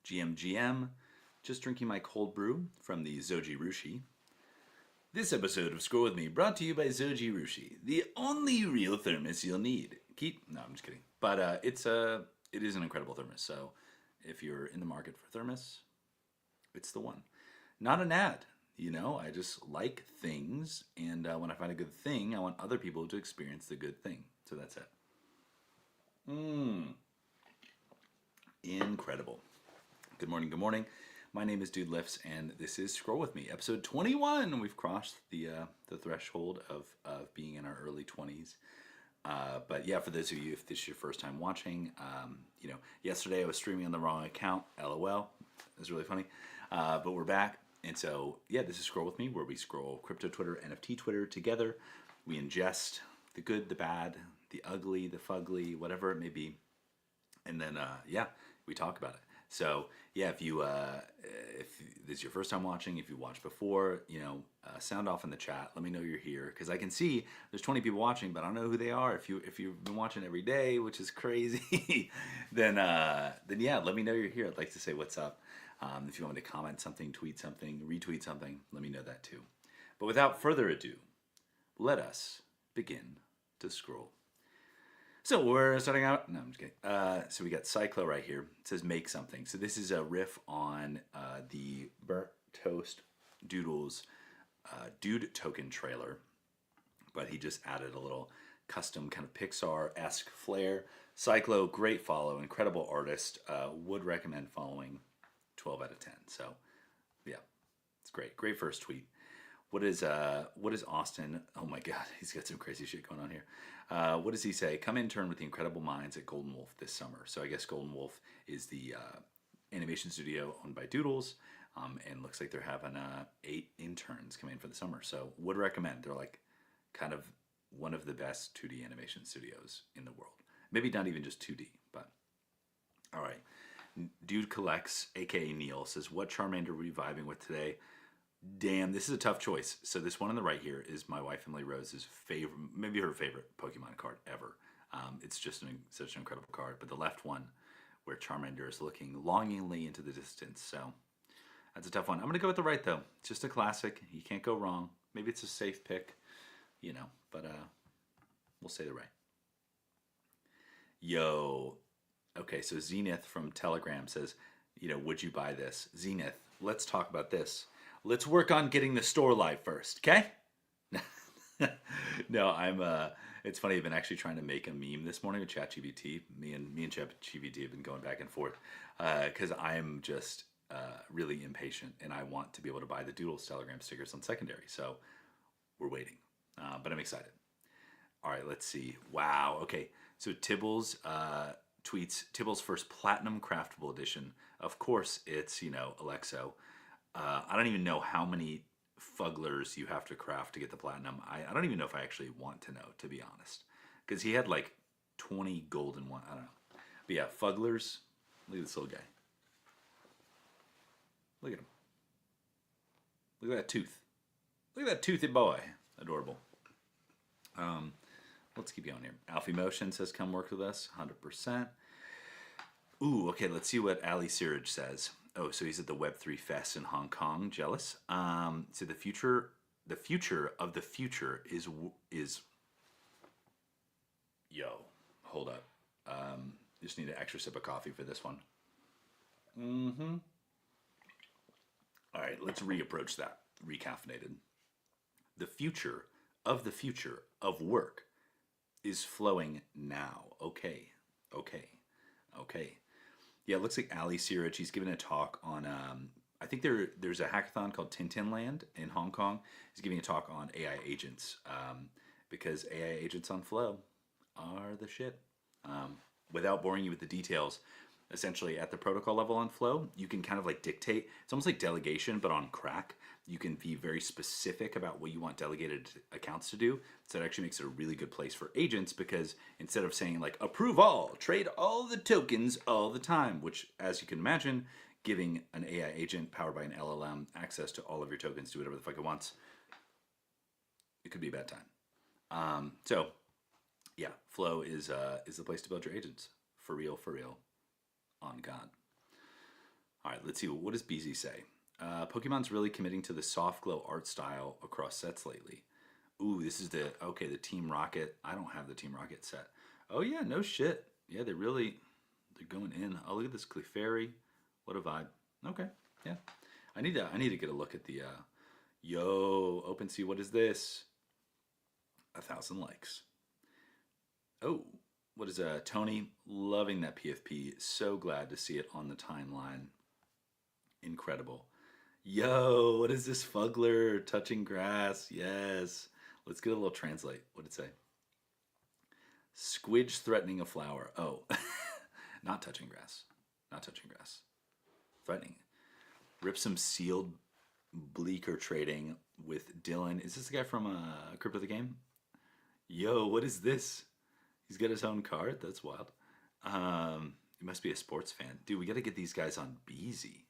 GMGM, just drinking my cold brew from the Zoji Rushi. This episode of Scroll With Me brought to you by Zoji Rushi, the only real thermos you'll need. No, I'm just kidding. But it is an incredible thermos. So if you're in the market for thermos, it's the one. Not an ad. I just like things, and when I find a good thing, I want other people to experience the good thing. So that's it. Incredible. Good morning, good morning. My name is Dude Lifts, and this is Scroll With Me, episode 21. We've crossed the threshold of being in our early 20s. But yeah, for those of you, if this is your first time watching, yesterday I was streaming on the wrong account, LOL. It was really funny. But we're back. And so, yeah, this is Scroll With Me, where we scroll crypto Twitter, NFT Twitter together. We ingest the good, the bad, the ugly, the fugly, whatever it may be. And then, we talk about it. So, yeah, if this is your first time watching, if you watched before, sound off in the chat. Let me know you're here, because I can see there's 20 people watching, but I don't know who they are. If you've been watching every day, which is crazy, then yeah, let me know you're here. I'd like to say what's up. If you want me to comment something, tweet something, retweet something, let me know that too. But without further ado, let us begin to scroll. So we're starting out. No, I'm just kidding. So we got Cyclo right here. It says make something. So this is a riff on the Burnt Toast Doodles Dude Token trailer, but he just added a little custom kind of Pixar-esque flair. Cyclo, great follow, incredible artist. Would recommend following. 12 out of 10. So yeah, it's great. Great first tweet. What is Austin? Oh my God, he's got some crazy shit going on here. What does he say? Come intern with the incredible minds at Golden Wolf this summer. So I guess Golden Wolf is the animation studio owned by Doodles, and looks like they're having 8 interns come in for the summer. So would recommend. They're like kind of one of the best 2D animation studios in the world. Maybe not even just 2D, but all right. Dude Collects, aka Neil, says, what Charmander are we vibing with today? Damn, this is a tough choice. So this one on the right here is my wife Emily Rose's favorite, maybe her favorite Pokemon card ever. It's just such an incredible card. But the left one, where Charmander is looking longingly into the distance. So that's a tough one. I'm going to go with the right, though. It's just a classic. You can't go wrong. Maybe it's a safe pick, but we'll say the right. Yo. Okay, so Zenith from Telegram says, would you buy this? Zenith, let's talk about this. Let's work on getting the store live first, okay? No, it's funny, I've been actually trying to make a meme this morning with ChatGPT. Me and ChatGPT have been going back and forth, because I am just really impatient, and I want to be able to buy the Doodles Telegram stickers on secondary, so we're waiting, but I'm excited. All right, let's see. Wow, okay, so Tibbles, tweets Tibble's first Platinum Craftable Edition. Of course, it's, Alexo. I don't even know how many fugglers you have to craft to get the Platinum. I don't even know if I actually want to know, to be honest. Because he had like 20 golden one. I don't know. But yeah, fugglers. Look at this little guy. Look at him. Look at that tooth. Look at that toothy boy. Adorable. Let's keep going here. Alfie Motion says, come work with us, 100%. Ooh, okay, let's see what Ali Siraj says. Oh, so he's at the Web3 Fest in Hong Kong. Jealous. So the future of the future is, yo, hold up. Just need an extra sip of coffee for this one. All right, let's reapproach that, recaffeinated. The future of work is flowing now. Okay. Yeah, it looks like Ali Siraj, he's giving a talk on, I think there's a hackathon called Tintin Land in Hong Kong. He's giving a talk on AI agents, because AI agents on Flow are the shit. Without boring you with the details, essentially at the protocol level on Flow, you can kind of like dictate. It's almost like delegation, but on crack. You can be very specific about what you want delegated accounts to do. So it actually makes it a really good place for agents, because instead of saying like approve all, trade all the tokens all the time, which as you can imagine, giving an AI agent powered by an LLM access to all of your tokens, do whatever the fuck it wants, it could be a bad time. So yeah, Flow is the place to build your agents. For real, on God. All right, let's see. What does BZ say? Pokemon's really committing to the soft glow art style across sets lately. Ooh, this is the Team Rocket. I don't have the Team Rocket set. Oh yeah, no shit. Yeah, they're going in. Oh, look at this Clefairy. What a vibe. Okay, yeah. I need to get a look at the yo, OpenSea, what is this? 1,000 likes. Oh, what is Tony? Loving that PFP. So glad to see it on the timeline. Incredible. Yo, what is this Fugler touching grass? Yes. Let's get a little translate. What did it say? Squidge threatening a flower. Oh, not touching grass. Not touching grass. Threatening. Rip some sealed bleaker trading with Dylan. Is this the guy from Crypto the Game? Yo, what is this? He's got his own card? That's wild. He must be a sports fan. Dude, we got to get these guys on Beezy.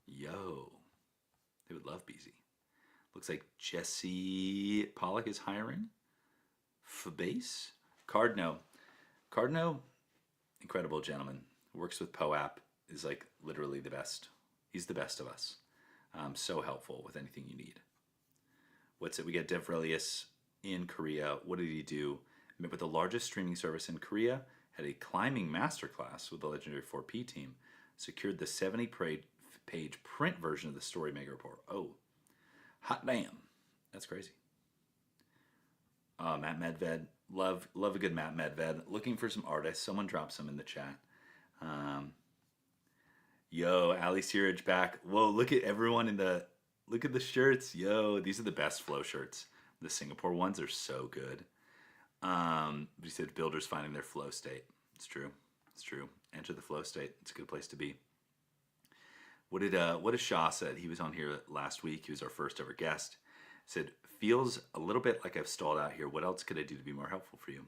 Yo. They would love Beezy. Looks like Jesse Pollock is hiring. Fabase? Cardno. Cardno, incredible gentleman. Works with PoApp. Is like literally the best. He's the best of us. So helpful with anything you need. What's it? We got Devrelius in Korea. What did he do? Met with the largest streaming service in Korea. Had a climbing masterclass with the legendary 4P team. Secured the 70-page print version of the Story Mega Report. Oh, hot damn. That's crazy. Matt Medved. Love a good Matt Medved. Looking for some artists. Someone drop some in the chat. Yo, Ali Searage back. Whoa, look at everyone look at the shirts. Yo, these are the best flow shirts. The Singapore ones are so good. But he said builders finding their flow state. It's true. It's true. Enter the flow state. It's a good place to be. What did Shaw said? He was on here last week. He was our first ever guest. Said, feels a little bit like I've stalled out here. What else could I do to be more helpful for you?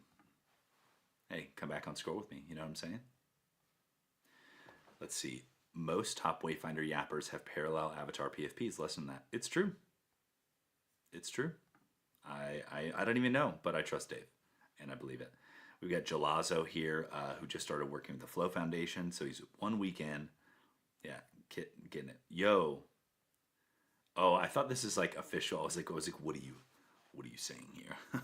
Hey, come back on Scroll with me. You know what I'm saying? Let's see. Most top Wayfinder yappers have parallel avatar PFPs. Less than that. It's true. It's true. I don't even know, but I trust Dave, and I believe it. We've got Gelazzo here, who just started working with the Flow Foundation, so he's 1 week in. Yeah, getting it. Yo. Oh, I thought this is like official. I was like, what are you saying here?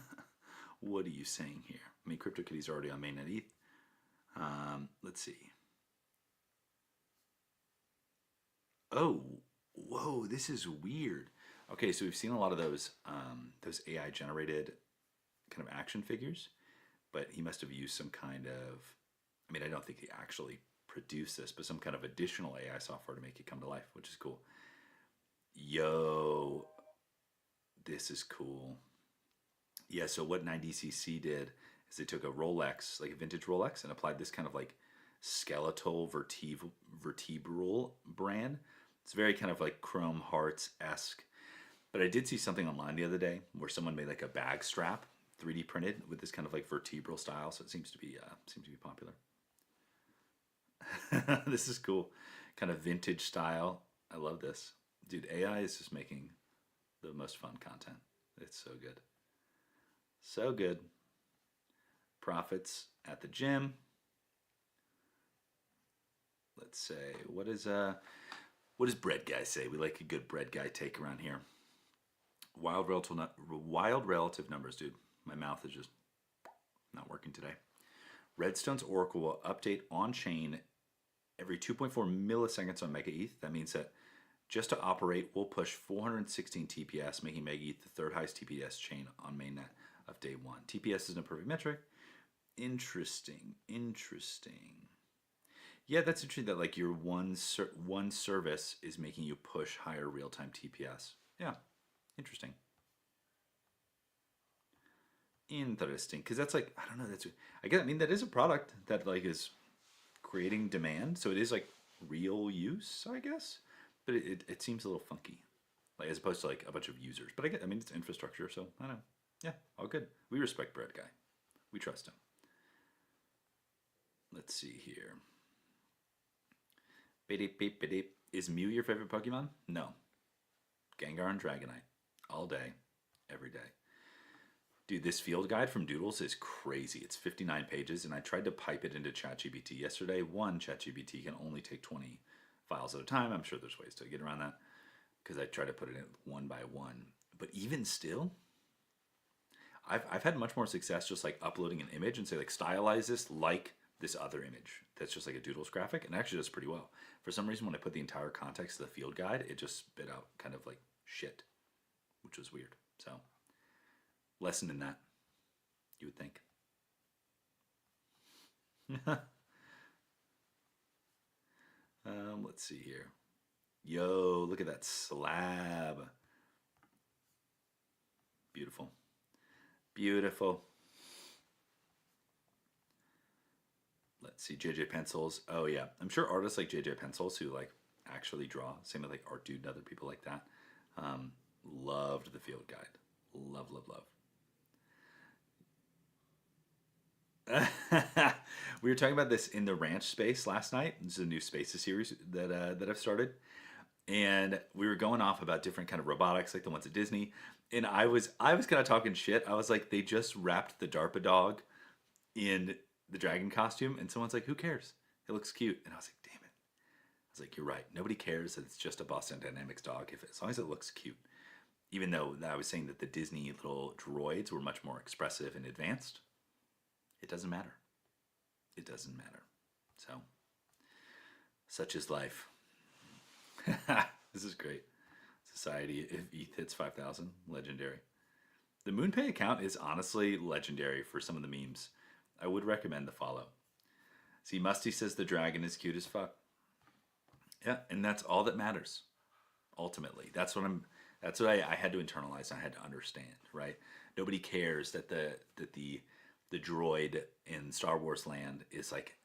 What are you saying here? I mean, CryptoKitty's already on mainnet ETH. Let's see. Oh, whoa, this is weird. Okay, so we've seen a lot of those AI generated kind of action figures, but he must have used some kind of, I mean, I don't think he actually produced this, but some kind of additional AI software to make it come to life, which is cool. Yo, this is cool. Yeah, so what 9DCC did is they took a Rolex, like a vintage Rolex, and applied this kind of like skeletal vertebral brand. It's very kind of like Chrome Hearts-esque. But I did see something online the other day where someone made like a bag strap 3D printed with this kind of like vertebral style, so it seems to be popular. This is cool. Kind of vintage style. I love this. Dude, AI is just making the most fun content. It's so good. So good. Profits at the gym. Let's say, what does bread guy say? We like a good bread guy take around here. Wild relative numbers, dude. My mouth is just not working today. Redstone's Oracle will update on-chain every 2.4 milliseconds on Mega ETH. That means that just to operate, we'll push 416 TPS, making Mega ETH the third highest TPS chain on mainnet of day one. TPS isn't a perfect metric. Interesting. Yeah, that's interesting that like your one service is making you push higher real-time TPS. Yeah, interesting. Interesting, because that's like, I don't know, I mean that is a product that like is creating demand, so it is like real use, I guess, but it seems a little funky, like as opposed to like a bunch of users. But I mean it's infrastructure, so I don't know. Yeah, all good. We respect Bread Guy. We trust him. Let's see here. Is Mew your favorite Pokemon? No. Gengar and Dragonite. All day. Every day. Dude, this field guide from Doodles is crazy. It's 59 pages, and I tried to pipe it into ChatGPT yesterday. ChatGPT can only take 25 files at a time. I'm sure there's ways to get around that because I try to put it in one by one. But even still, I've had much more success just like uploading an image and say like stylize this like this other image that's just like a doodles graphic, and it actually does pretty well. For some reason, when I put the entire context of the field guide, it just spit out kind of like shit, which was weird. So, lesson in that, you would think. Let's see here. Yo, look at that slab. Beautiful. Beautiful. Let's see, JJ Pencils. Oh yeah, I'm sure artists like JJ Pencils who like actually draw. Same with like Art Dude and other people like that. Loved the field guide. Love, love, love. We were talking about this in the ranch space last night. This is a new Spaces series that I've started, and we were going off about different kind of robotics, like the ones at Disney. And I was kind of talking shit. I was like, they just wrapped the DARPA dog in the dragon costume, and someone's like, "Who cares? It looks cute." And I was like, "Damn it!" I was like, "You're right. Nobody cares that it's just a Boston Dynamics dog, as long as it looks cute." Even though I was saying that the Disney little droids were much more expressive and advanced, it doesn't matter. It doesn't matter. So, such is life. This is great. Society, if ETH hits 5,000, legendary. The MoonPay account is honestly legendary for some of the memes. I would recommend the follow. See, Musty says the dragon is cute as fuck. Yeah, and that's all that matters. Ultimately, that's what I had to internalize. I had to understand. Right? Nobody cares that the droid in Star Wars land is like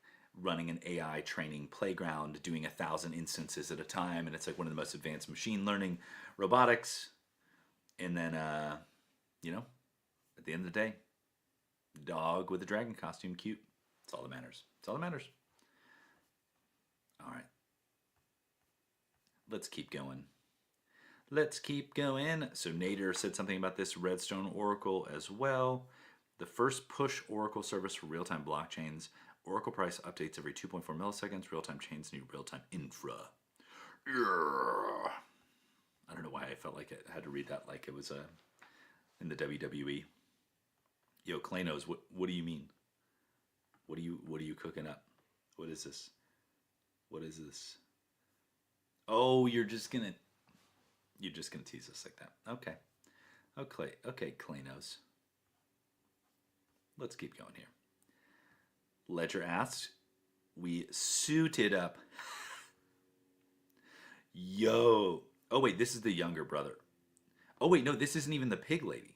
running an AI training playground, doing 1,000 instances at a time, and it's like one of the most advanced machine learning robotics. And then, you know, at the end of the day, dog with a dragon costume, cute. That's all that matters. That's all that matters. All right. Let's keep going. Let's keep going. So Nader said something about this Redstone Oracle as well. The first push Oracle service for real-time blockchains. Oracle price updates every 2.4 milliseconds. Real-time chains need real-time infra. Yeah. I don't know why I felt like I had to read that like it was in the WWE. Yo, Clay knows. What do you mean? What are you cooking up? What is this? What is this? Oh, you're just gonna tease us like that. Okay. Okay, Clay knows. Let's keep going here. Ledger asks, we suited up. Yo. Oh wait, this is the younger brother. Oh wait, no, this isn't even the pig lady.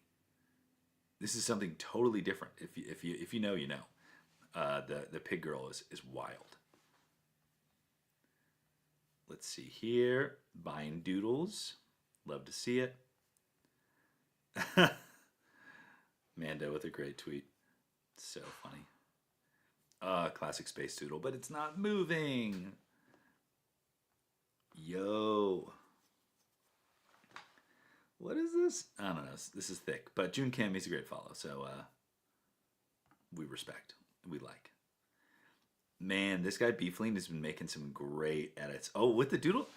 This is something totally different. If you know, you know. The pig girl is wild. Let's see here. Buying doodles. Love to see it. Mando with a great tweet. So funny. Classic space doodle, but it's not moving. Yo. What is this? I don't know. This is thick. But June Kim, he's a great follow. So we respect. We like. Man, this guy Beefling has been making some great edits. Oh, with the doodle,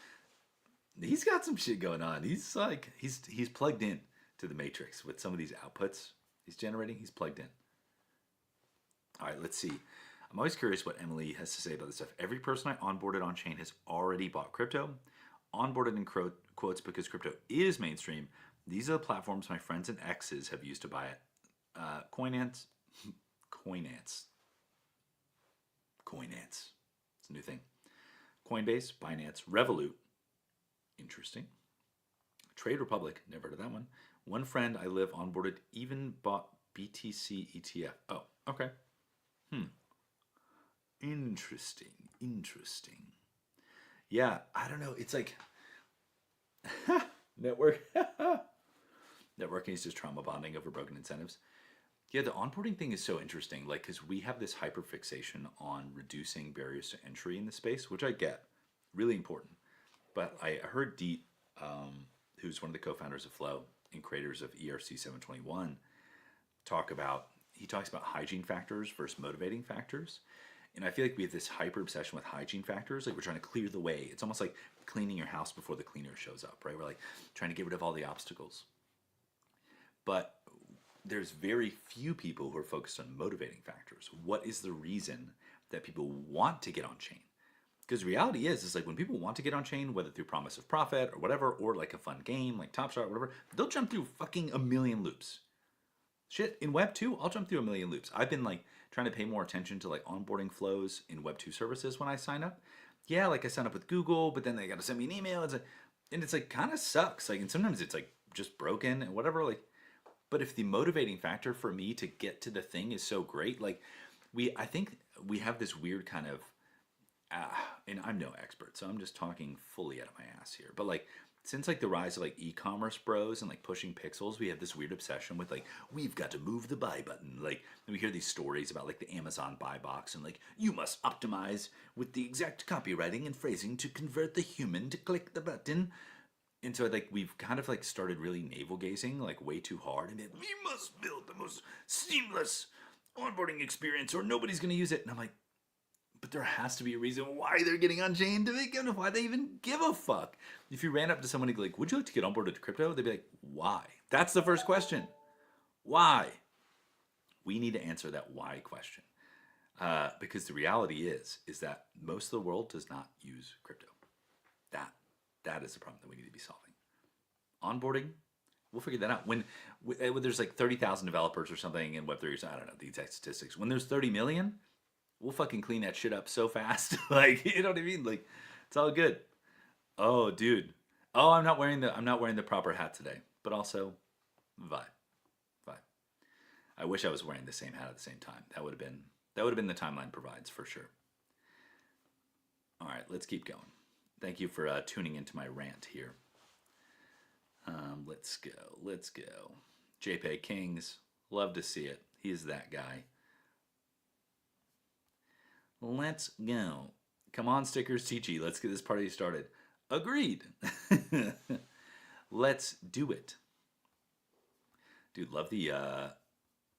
he's got some shit going on. He's like he's plugged in to the matrix with some of these outputs he's generating. He's plugged in. All right, let's see. I'm always curious what Emily has to say about this stuff. Every person I onboarded on chain has already bought crypto. Onboarded in quotes because crypto is mainstream. These are the platforms my friends and exes have used to buy it. Coinance. It's a new thing. Coinbase, Binance, Revolut. Interesting. Trade Republic. Never heard of that one. One friend I live onboarded even bought BTC ETF. Oh, okay. Interesting. Yeah, I don't know. It's like networking is just trauma bonding over broken incentives. Yeah, the onboarding thing is so interesting. Like, because we have this hyper fixation on reducing barriers to entry in the space, which I get, really important. But I heard Deet, who's one of the co-founders of Flow and creators of ERC 721, he talks about hygiene factors versus motivating factors. And I feel like we have this hyper obsession with hygiene factors. Like we're trying to clear the way. It's almost like cleaning your house before the cleaner shows up, right? We're like trying to get rid of all the obstacles. But there's very few people who are focused on motivating factors. What is the reason that people want to get on chain? Because reality is like when people want to get on chain, whether through promise of profit or whatever, or like a fun game like Top Shot or whatever, they'll jump through fucking a million loops. Shit, in Web 2, I'll jump through a million loops. I've been like trying to pay more attention to like onboarding flows in Web 2 services when I sign up. Yeah, like I sign up with Google, but then they got to send me an email. It's like kind of sucks. Like, and sometimes it's like just broken and whatever. Like, but if the motivating factor for me to get to the thing is so great, like I think we have this weird kind of, and I'm no expert, so I'm just talking fully out of my ass here. But like, since like the rise of like e-commerce bros and like pushing pixels, we have this weird obsession with like we've got to move the buy button. Like, and we hear these stories about like the Amazon buy box and like you must optimize with the exact copywriting and phrasing to convert the human to click the button. And so like we've kind of like started really navel gazing like way too hard and we must build the most seamless onboarding experience or nobody's going to use it. And I'm like, but there has to be a reason why they're getting on chain to begin with, why they even give a fuck. If you ran up to someone and like, would you like to get onboarded to crypto? They'd be like, why? That's the first question. Why? We need to answer that why question. Because the reality is that most of the world does not use crypto. That is the problem that we need to be solving. Onboarding, we'll figure that out. When there's like 30,000 developers or something in Web3, I don't know the exact statistics. When there's 30 million, we'll fucking clean that shit up so fast. Like, you know what I mean? Like, it's all good. Oh, dude. Oh, I'm not wearing the proper hat today. But also, vibe. I wish I was wearing the same hat at the same time. That would have been the timeline provides for sure. All right, let's keep going. Thank you for tuning into my rant here. Let's go. JPEG Kings, love to see it. He's that guy. Let's go. Come on, stickers, TG. Let's get this party started. Agreed. Let's do it. Dude, love the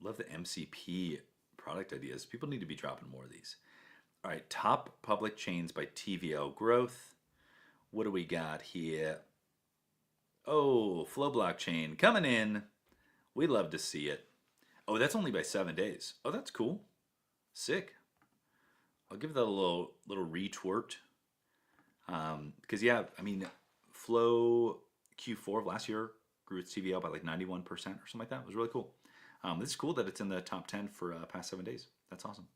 MCP product ideas. People need to be dropping more of these. All right, top public chains by TVL growth. What do we got here? Oh, Flow Blockchain coming in. We love to see it. Oh, that's only by 7 days. Oh, that's cool. Sick. I'll give that a little retwort. Because yeah, I mean, Flow Q4 of last year grew its TVL by like 91% or something like that. It was really cool. This is cool that it's in the top 10 for past 7 days. That's awesome.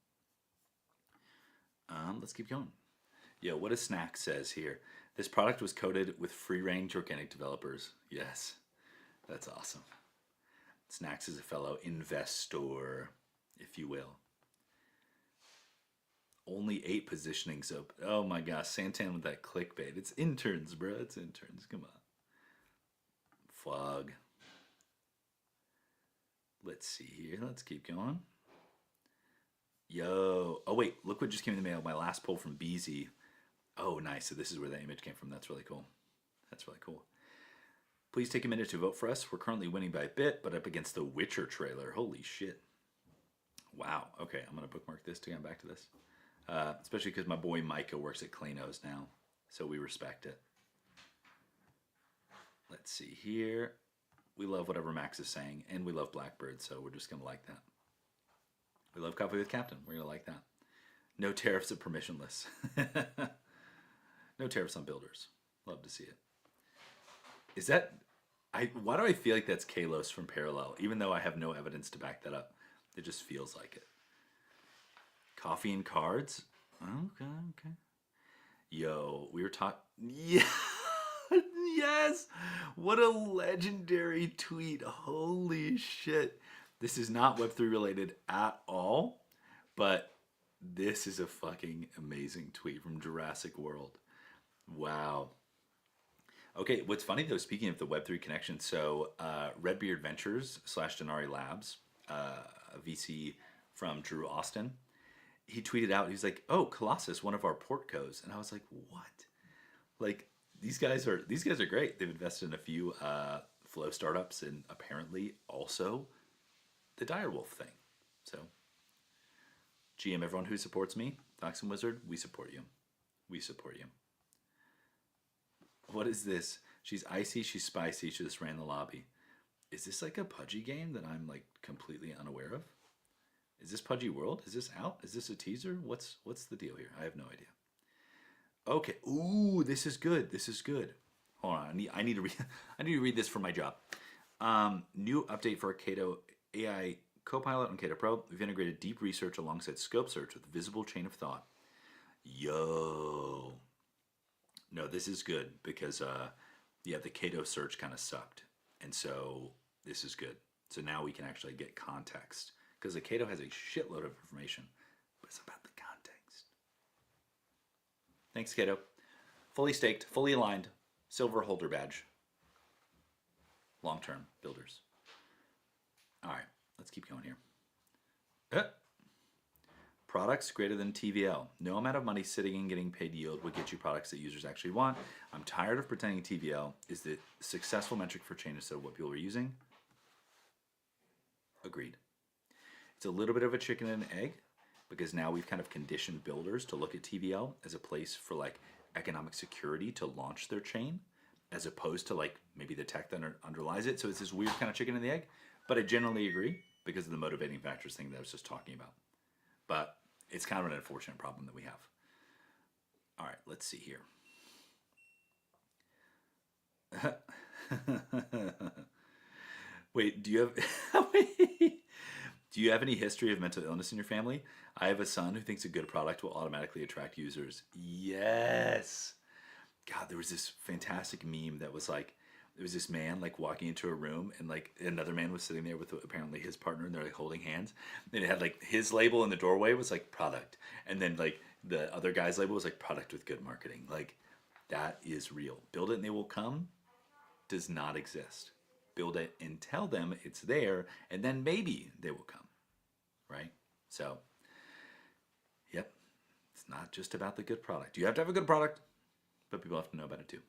Let's keep going. Yo, what does Snack says here? This product was coded with free-range organic developers. Yes, that's awesome. Snacks is a fellow investor, if you will. Only 8 positionings up. Oh my gosh, Santan with that clickbait. It's interns, bro. It's interns. Come on. Fog. Let's see here. Let's keep going. Yo. Oh, wait. Look what just came in the mail. My last poll from BZ. Oh, nice. So this is where that image came from. That's really cool. That's really cool. Please take a minute to vote for us. We're currently winning by a bit, but up against the Witcher trailer. Holy shit. Wow. Okay, I'm going to bookmark this to get back to this. Especially because my boy Micah works at Klainos now. So we respect it. Let's see here. We love whatever Max is saying, and we love Blackbird, so we're just going to like that. We love Coffee with Captain. We're going to like that. No tariffs at permissionless. No tariffs on builders. Love to see it. Is that... why do I feel like that's Kalos from Parallel, even though I have no evidence to back that up? It just feels like it. Coffee and cards? Okay. Yo, we were talking... Yeah! Yes! What a legendary tweet. Holy shit. This is not Web3 related at all, but this is a fucking amazing tweet from Jurassic World. Wow. Okay, what's funny though, speaking of the Web3 connection, so Redbeard Ventures / Denari Labs, a VC from Drew Austin, he tweeted out, he's like, oh, Colossus, one of our portcos. And I was like, what? Like, these guys are great. They've invested in a few flow startups and apparently also the Direwolf thing. So GM, everyone who supports me, Fox and Wizard, we support you. We support you. What is this? She's icy, she's spicy, she just ran the lobby. Is this like a Pudgy game that I'm like completely unaware of? Is this Pudgy World? Is this out? Is this a teaser? What's the deal here? I have no idea. Okay. Ooh, this is good. This is good. Hold on. I need to read. I need to read this for my job. New update for Kato AI Copilot on Kato Pro. We've integrated deep research alongside scope search with visible chain of thought. Yo. No, this is good because the Kato search kind of sucked, and so this is good. So now we can actually get context because the Kato has a shitload of information, but it's about the context. Thanks, Kato. Fully staked, fully aligned, silver holder badge. Long-term builders. All right, let's keep going here. Products greater than TVL. No amount of money sitting and getting paid yield would get you products that users actually want. I'm tired of pretending TVL is the successful metric for chain instead of what people are using. Agreed. It's a little bit of a chicken and egg because now we've kind of conditioned builders to look at TVL as a place for like economic security to launch their chain as opposed to like maybe the tech that underlies it. So it's this weird kind of chicken and the egg. But I generally agree because of the motivating factors thing that I was just talking about. But it's kind of an unfortunate problem that we have. All right, let's see here. Wait, do you have do you have any history of mental illness in your family? I have a son who thinks a good product will automatically attract users. Yes. God, there was this fantastic meme that was like, there was this man like walking into a room and like another man was sitting there with apparently his partner and they're like holding hands. And it had like his label in the doorway was like product. And then like the other guy's label was like product with good marketing. Like that is real. Build it and they will come does not exist. Build it and tell them it's there and then maybe they will come. Right? So, yep. It's not just about the good product. You have to have a good product, but people have to know about it too.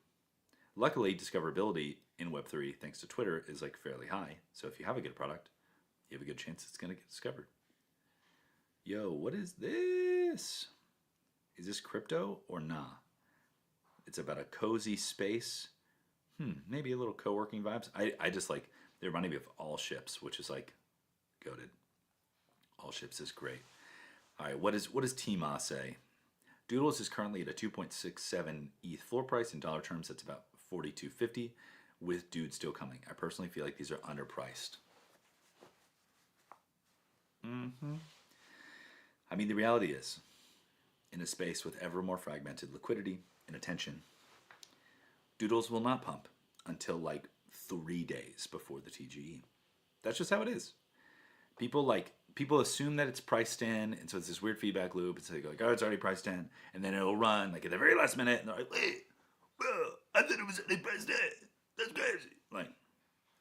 Luckily, discoverability in Web3, thanks to Twitter, is like fairly high. So if you have a good product, you have a good chance it's going to get discovered. Yo, what is this? Is this crypto or nah? It's about a cozy space. Maybe a little co-working vibes. I just like, they remind me of All Ships, which is like goated. All Ships is great. All right, what does TMA say? Doodles is currently at a 2.67 ETH floor price. In dollar terms, that's about $42.50 with Dude still coming. I personally feel like these are underpriced. I mean, the reality is, in a space with ever more fragmented liquidity and attention, Doodles will not pump until like 3 days before the TGE. That's just how it is. People assume that it's priced in, and so it's this weird feedback loop. It's like, oh, it's already priced in, and then it'll run like at the very last minute, and they're like, wait, bro, I thought it was already priced in. That's crazy. Like,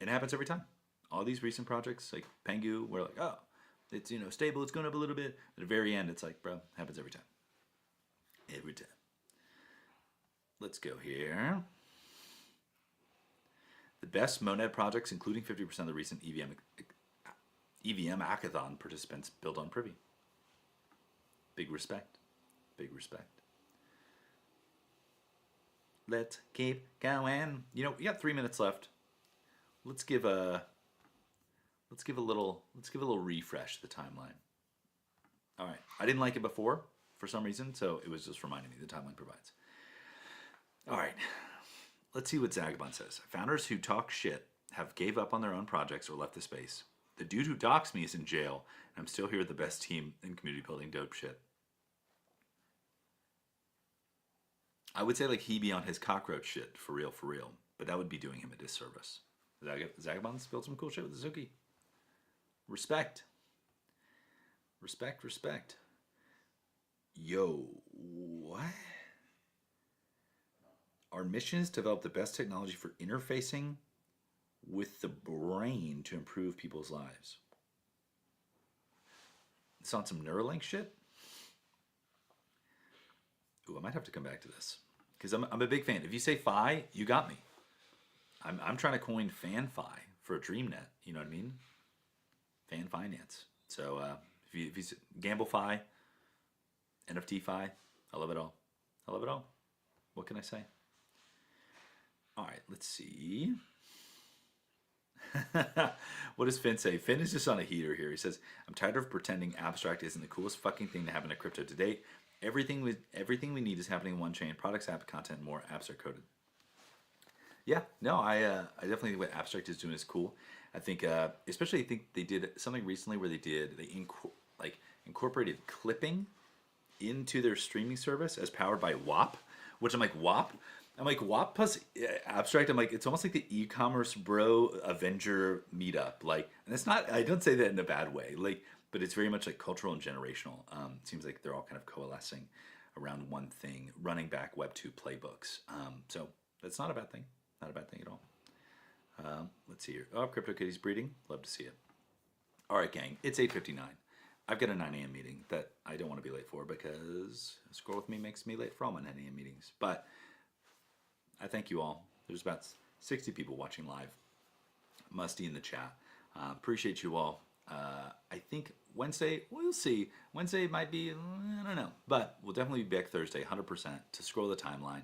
it happens every time. All these recent projects, like Pengu, we're like, oh, it's stable, it's going up a little bit. At the very end, it's like, bro, happens every time. Every time. Let's go here. The best Monad projects, including 50% of the recent EVM hackathon participants, built on Privy. Big respect. Big respect. Let's keep going. We got 3 minutes left. Let's give a little refresh to the timeline. All right. I didn't like it before for some reason, so it was just reminding me the timeline provides. All right. Let's see what Zagabon says. Founders who talk shit have gave up on their own projects or left the space. The dude who doxed me is in jail, and I'm still here with the best team in community building dope shit. I would say like he be on his cockroach shit, for real, but that would be doing him a disservice. Zagabon's built some cool shit with Azuki. Respect. Respect. Yo, what? Our mission is to develop the best technology for interfacing with the brain to improve people's lives. It's on some Neuralink shit? Ooh, I might have to come back to this. Because I'm a big fan. If you say Fi, you got me. I'm trying to coin FanFi for a DreamNet. You know what I mean? Fan finance. So if you GambleFi, NFT fi. I love it all. I love it all. What can I say? All right, let's see. What does Finn say? Finn is just on a heater here. He says, "I'm tired of pretending abstract isn't the coolest fucking thing to happen to crypto to date. Everything we need is happening in one chain. Products, app, content, more abstract coded." Yeah, no, I definitely think what abstract is doing is cool. I think, especially I think they did something recently where like incorporated clipping into their streaming service as powered by WAP, which I'm like WAP. I'm like WAP plus abstract. I'm like it's almost like the e-commerce bro Avenger meetup. Like, and it's not. I don't say that in a bad way. Like, but it's very much like cultural and generational. It seems like they're all kind of coalescing around one thing, running back Web 2 playbooks. So that's not a bad thing. Not a bad thing at all. Let's see here. Oh, CryptoKitty's breeding. Love to see it. All right, gang. It's 8:59. I've got a 9 a.m. meeting that I don't want to be late for because Scroll With Me makes me late for all my 9 a.m. meetings. But I thank you all. There's about 60 people watching live. Musty in the chat. Appreciate you all. I think Wednesday, we'll see. Wednesday might be, I don't know. But we'll definitely be back Thursday, 100%, to scroll the timeline.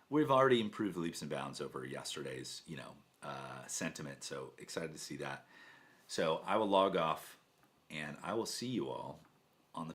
We've already improved leaps and bounds over yesterday's, sentiment. So excited to see that. So I will log off and I will see you all